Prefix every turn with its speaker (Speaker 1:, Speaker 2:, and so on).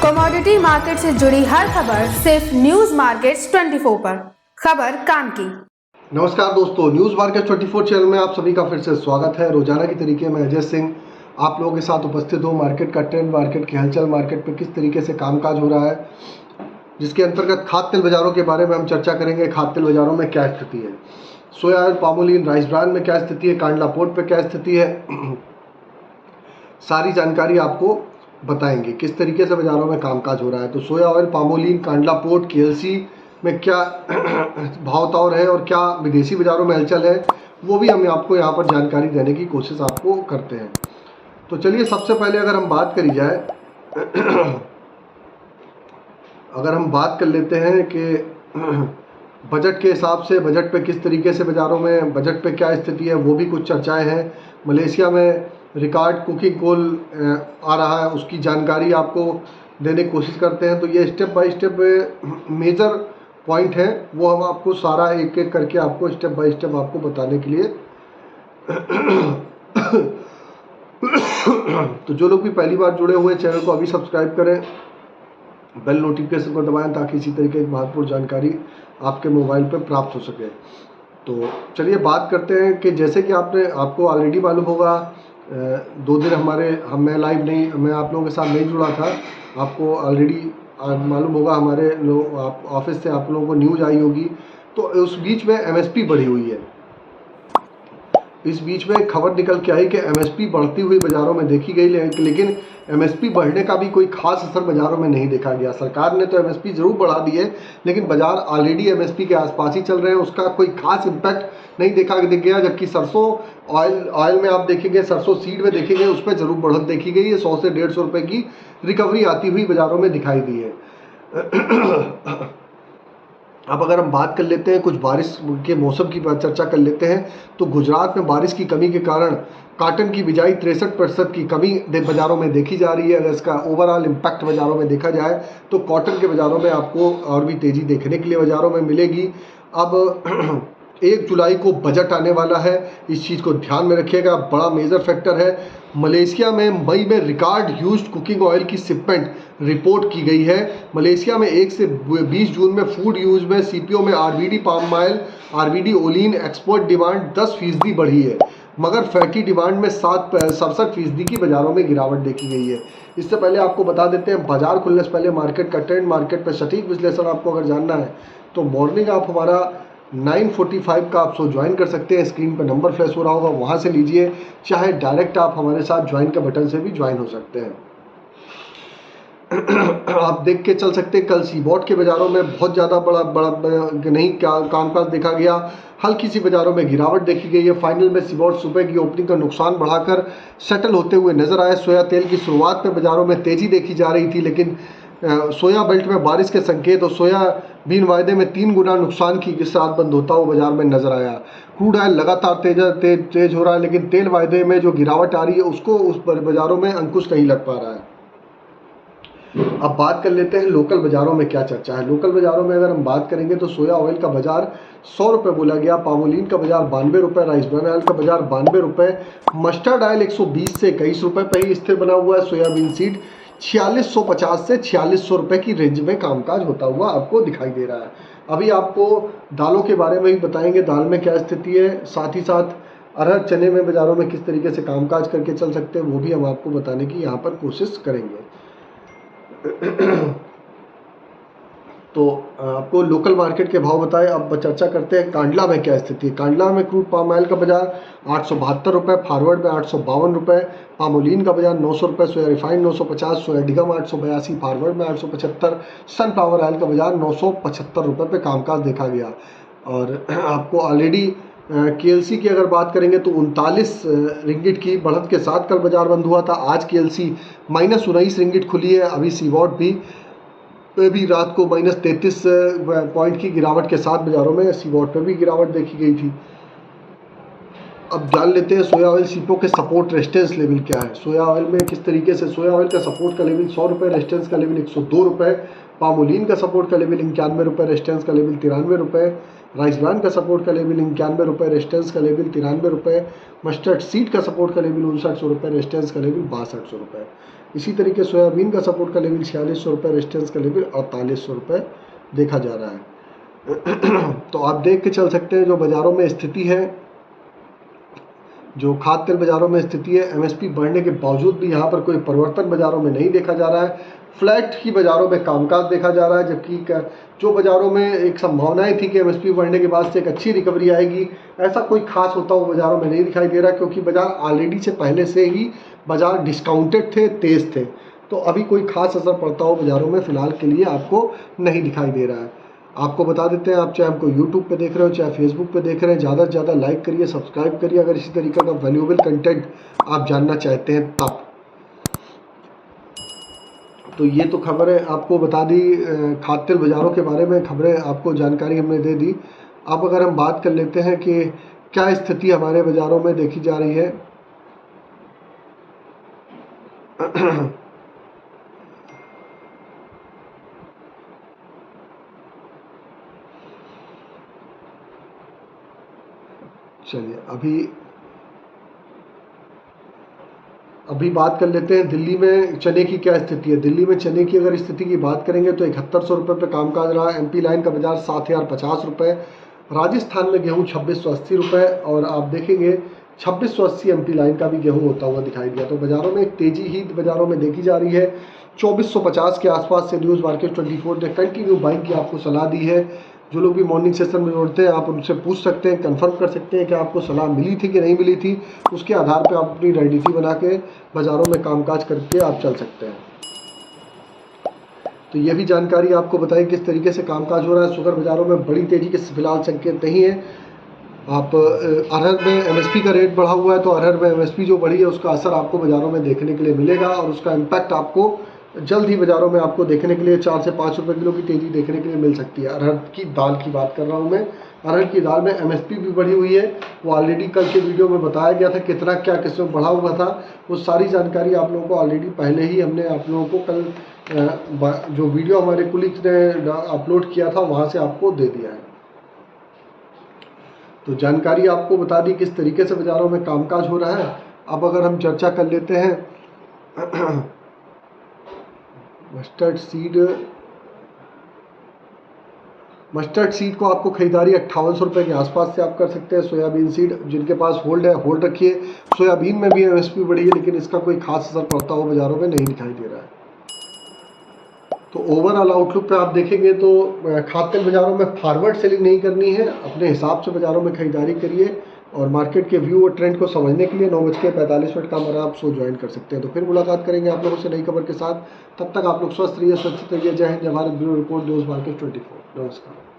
Speaker 1: Commodity market से जुड़ी हर खबर सिर्फ न्यूज मार्केट्स 24 पर। खबर काम की।
Speaker 2: नमस्कार दोस्तों, न्यूज मार्केट 24 चैनल में आप सभी का फिर से स्वागत है। रोजाना की तरीके मैं अजय सिंह आप लोगों के साथ उपस्थित हूँ। मार्केट का ट्रेंड, मार्केट की हलचल, मार्केट पे किस तरीके से कामकाज हो रहा है, जिसके अंतर्गत खाद्य तेल बाजारों के बारे में हम चर्चा करेंगे। खाद्य तेल बाजारों में क्या स्थिति है, सोया ऑयल, पामोलिन, राइस ब्रांड में क्या स्थिति है, कांडला पोर्ट पे क्या स्थिति है, सारी जानकारी आपको बताएंगे किस तरीके से बाजारों में कामकाज हो रहा है। तो सोया oil, palmolein, Kandla port, KLC में क्या भाव ताव है और क्या विदेशी बाजारों में हलचल है, वो भी हम आपको यहाँ पर जानकारी देने की कोशिश आपको करते हैं। तो चलिए, सबसे पहले अगर हम बात करी जाए अगर हम बात कर लेते हैं कि बजट के हिसाब से बजट पे किस तरीके से बाज़ारों में बजट पे क्या स्थिति है, वो भी कुछ चर्चाएं हैं। मलेशिया में रिकॉर्ड कुकिंग कोल आ रहा है, उसकी जानकारी आपको देने की कोशिश करते हैं। तो ये step by step major point है, वो हम आपको सारा एक एक करके आपको स्टेप बाय स्टेप आपको बताने के लिए तो जो लोग भी पहली बार जुड़े हुए चैनल को अभी सब्सक्राइब करें, बेल नोटिफिकेशन को दबाएं ताकि इसी तरीके की महत्वपूर्ण जानकारी आपके मोबाइल पर प्राप्त हो सके। तो चलिए बात करते हैं कि जैसे कि आपको ऑलरेडी मालूम होगा, 2 दिन मैं लाइव नहीं, मैं आप लोगों के साथ नहीं जुड़ा था। आपको ऑलरेडी मालूम होगा, हमारे ऑफिस से आप लोगों को न्यूज़ आई होगी। तो उस बीच में एमएसपी बढ़ी हुई है। इस बीच में एक खबर निकल के आई कि एमएसपी बढ़ती हुई बाज़ारों में देखी गई, लेकिन एमएसपी बढ़ने का भी कोई खास असर बाज़ारों में नहीं देखा गया। सरकार ने तो एमएसपी ज़रूर बढ़ा दी है, लेकिन बाज़ार ऑलरेडी एमएसपी के आसपास ही चल रहे हैं, उसका कोई खास इम्पैक्ट नहीं दिख गया। जबकि सरसों ऑयल में आप देखेंगे, सरसों सीड में देखेंगे, उस पर ज़रूर बढ़त देखी गई है। 100 से 150 रुपये की रिकवरी आती हुई बाज़ारों में दिखाई दी है। अब अगर हम बात कर लेते हैं, कुछ बारिश के मौसम की चर्चा कर लेते हैं। तो गुजरात में बारिश की कमी के कारण काटन की बिजाई 63% की कमी बाज़ारों में देखी जा रही है। अगर इसका ओवरऑल इम्पैक्ट बाज़ारों में देखा जाए तो कॉटन के बाज़ारों में आपको और भी तेज़ी देखने के लिए बाज़ारों में मिलेगी। अब 1 जुलाई को बजट आने वाला है, इस चीज़ को ध्यान में रखिएगा, बड़ा मेजर फैक्टर है। मलेशिया में मई में रिकॉर्ड यूज्ड कुकिंग ऑयल की शिपमेंट रिपोर्ट की गई है। मलेशिया में 1 से 20 जून में फूड यूज में सीपीओ में RBD palm oil, RBD Olin export demand 10% बढ़ी है, मगर फैटी डिमांड में 67% की बाज़ारों में गिरावट देखी गई है। इससे पहले आपको बता देते हैं, बाजार खुलने से पहले मार्केट का ट्रेंड, मार्केट पर सटीक विश्लेषण आपको अगर जानना है तो मॉर्निंग आप हमारा 9:45 का आप ज्वाइन कर सकते हैं। स्क्रीन पर नंबर फ्लैश हो रहा होगा, वहाँ से लीजिए, चाहे डायरेक्ट आप हमारे साथ ज्वाइन के बटन से भी ज्वाइन हो सकते हैं। आप देख के चल सकते हैं, कल सीबॉट के बाज़ारों में बहुत ज़्यादा बड़ा नहीं कामकाज देखा गया, हल्की सी बाज़ारों में गिरावट देखी गई है। फाइनल में सीबॉट सुबह की ओपनिंग का नुकसान बढ़ाकर सेटल होते हुए नजर आए। सोया तेल की शुरुआत में बाज़ारों में तेज़ी देखी जा रही थी, लेकिन सोया बेल्ट में बारिश के संकेत और सोयाबीन वायदे में 3 गुना नुकसान के साथ बंद होता हुआ बाजार में नजर आया। क्रूड ऑयल लगातार तेज हो रहा है, लेकिन तेल वायदे में जो गिरावट आ रही है उसको उस बाज़ारों में अंकुश नहीं लग पा रहा है। अब बात कर लेते हैं लोकल बाज़ारों में क्या चर्चा है। लोकल बाज़ारों में अगर हम बात करेंगे तो सोया ऑयल का बाज़ार 100 रुपये बोला गया, पामोलिन का बाज़ार 92 रुपये, राइस ब्रांड ऑयल का बाज़ार 92 रुपये, मस्टर्ड ऑयल 120 से 21 रुपये पर ही स्थिर बना हुआ है। सोयाबीन सीड 4650 से 4600 रुपये की रेंज में कामकाज होता हुआ आपको दिखाई दे रहा है। अभी आपको दालों के बारे में भी बताएंगे, दाल में क्या स्थिति है, साथ ही साथ अरहर चने में बाज़ारों में किस तरीके से कामकाज करके चल सकते हैं, वो भी हम आपको बताने की यहाँ पर कोशिश करेंगे। तो आपको लोकल मार्केट के भाव बताए। अब चर्चा करते हैं कांडला में क्या स्थिति है। कांडला में क्रूड पाम ऑयल का बाजार 872 रुपये, फॉरवर्ड में 852 रुपये, पामोलिन का बाजार 900 रुपये, सोया रिफाइंड 950, सोया डिगम 882, फॉरवर्ड में 875, सनफ्लावर ऑयल का बाजार 975 रुपये पे कामकाज देखा गया। और आपको ऑलरेडी केएलसी की अगर बात करेंगे तो 39 रिंगिट की बढ़त के साथ कल बाजार बंद हुआ था। आज केएलसी -19 रिंगिट खुली है। अभी सीवॉट भी रात को -33 पॉइंट की गिरावट के साथ बाजारों में सीवॉट पे भी गिरावट देखी गई थी। अब जान लेते हैं सोया ऑयल सीपो के सपोर्ट रेजिस्टेंस लेवल क्या है। सोया ऑयल में किस तरीके से सोया ऑयल का सपोर्ट का लेवल 100 रुपये, रेजिस्टेंस का लेवल 102 रुपये, पामोलिन का सपोर्ट का लेवल 91 रुपये, रेजिस्टेंस का लेवल 93 रुपये। राइस ब्रान का सपोर्ट का लेवल 91 रुपये, रेजिस्टेंस का लेवल 93 रुपये। मस्टर्ड सीड का सपोर्ट का लेवल 5900 रुपये, रेजिस्टेंस का लेवल 6200 रुपये। इसी तरीके सोयाबीन का सपोर्ट का लेवल 4600 रुपये, रेजिस्टेंस का लेवल 4800 रुपये देखा जा रहा है। तो आप देख के चल सकते हैं जो बाज़ारों में स्थिति है, जो खाद्य तेल बाज़ारों में स्थिति है, एमएसपी बढ़ने के बावजूद भी यहाँ पर कोई परिवर्तन बाज़ारों में नहीं देखा जा रहा है। फ्लैट ही बाज़ारों में कामकाज देखा जा रहा है, जबकि जो बाज़ारों में एक संभावनाएं थी कि एमएसपी बढ़ने के बाद से एक अच्छी रिकवरी आएगी, ऐसा कोई खास होता हुआ बाज़ारों में नहीं दिखाई दे रहा, क्योंकि बाज़ार ऑलरेडी से पहले से ही बाज़ार डिस्काउंटेड थे, तेज़ थे। तो अभी कोई खास असर पड़ता हो बाज़ारों में फ़िलहाल के लिए आपको नहीं दिखाई दे रहा है। आपको बता देते हैं, आप चाहे हमको यूट्यूब पे देख रहे हो चाहे फेसबुक पे देख रहे हैं, ज़्यादा से ज़्यादा लाइक करिए, सब्सक्राइब करिए अगर इसी तरीके का वैल्यूएबल कंटेंट आप जानना चाहते हैं तब। तो ये तो खबर है, आपको बता दी खाद्य तेल बाज़ारों के बारे में खबरें, आपको जानकारी हमने दे दी। अब अगर हम बात कर लेते हैं कि क्या स्थिति हमारे बाज़ारों में देखी जा रही है। चलिए अभी बात कर लेते हैं दिल्ली में चने की क्या स्थिति है। दिल्ली में चने की अगर स्थिति की बात करेंगे तो 7100 रुपये पे कामकाज रहा। एमपी लाइन का बाजार 7050 रुपये। राजस्थान में गेहूं 2680 रुपये, और आप देखेंगे 2680 एमपी लाइन का भी गेहूं होता हुआ दिखाई दिया। तो बाज़ारों में एक तेज़ी ही बाज़ारों में देखी जा रही है। 2450 के आसपास से न्यूज़ मार्केट 24 ने कंटिन्यू बाइंग की आपको सलाह दी है। जो लोग भी मॉर्निंग सेशन में जोड़ते हैं आप उनसे पूछ सकते हैं, कंफर्म कर सकते हैं कि आपको सलाह मिली थी कि नहीं मिली थी। उसके आधार पर आप अपनी रणनीति बना के बाज़ारों में कामकाज करके आप चल सकते हैं। तो ये भी जानकारी आपको बताई किस तरीके से कामकाज हो रहा है। शुगर बाज़ारों में बड़ी तेज़ी के फिलहाल संकेत नहीं है। आप अरहर में एमएसपी का रेट बढ़ा हुआ है, तो अरहर में एमएसपी जो बढ़ी है उसका असर आपको बाज़ारों में देखने के लिए मिलेगा, और उसका इम्पैक्ट आपको जल्द ही बाज़ारों में आपको देखने के लिए 4 से 5 रुपये किलो की तेज़ी देखने के लिए मिल सकती है। अरहर की दाल की बात कर रहा हूँ मैं। अरहर की दाल में एमएसपी भी बढ़ी हुई है, वो ऑलरेडी कल के वीडियो में बताया गया था कितना क्या किसमें बढ़ा हुआ था। वो सारी जानकारी आप लोगों को ऑलरेडी पहले ही हमने आप लोगों को कल जो वीडियो हमारे कुलीग्स ने अपलोड किया था वहाँ से आपको दे दिया है। तो जानकारी आपको बता दी किस तरीके से बाज़ारों में कामकाज हो रहा है। अब अगर हम चर्चा कर लेते हैं मस्टर्ड सीड को आपको खरीदारी 5800 रुपये के आसपास से आप कर सकते हैं। सोयाबीन सीड जिनके पास होल्ड है होल्ड रखिए। सोयाबीन में भी एमएसपी बढ़ी है, लेकिन इसका कोई खास असर पड़ता हुआ बाज़ारों में नहीं दिखाई दे रहा है। तो ओवरऑल आउटलुक पे आप देखेंगे तो खाद्य तेल बाज़ारों में फॉरवर्ड सेलिंग नहीं करनी है, अपने हिसाब से बाज़ारों में खरीदारी करिए। और मार्केट के व्यू और ट्रेंड को समझने के लिए 9:45 का हमारा आप शो ज्वाइन कर सकते हैं। तो फिर मुलाकात करेंगे आप लोगों से नई खबर के साथ। तब तक आप लोग स्वस्थ रहिए, सुरक्षित रहिए। जय हिंद, जय Bharat. Bureau report news market 24। नमस्कार।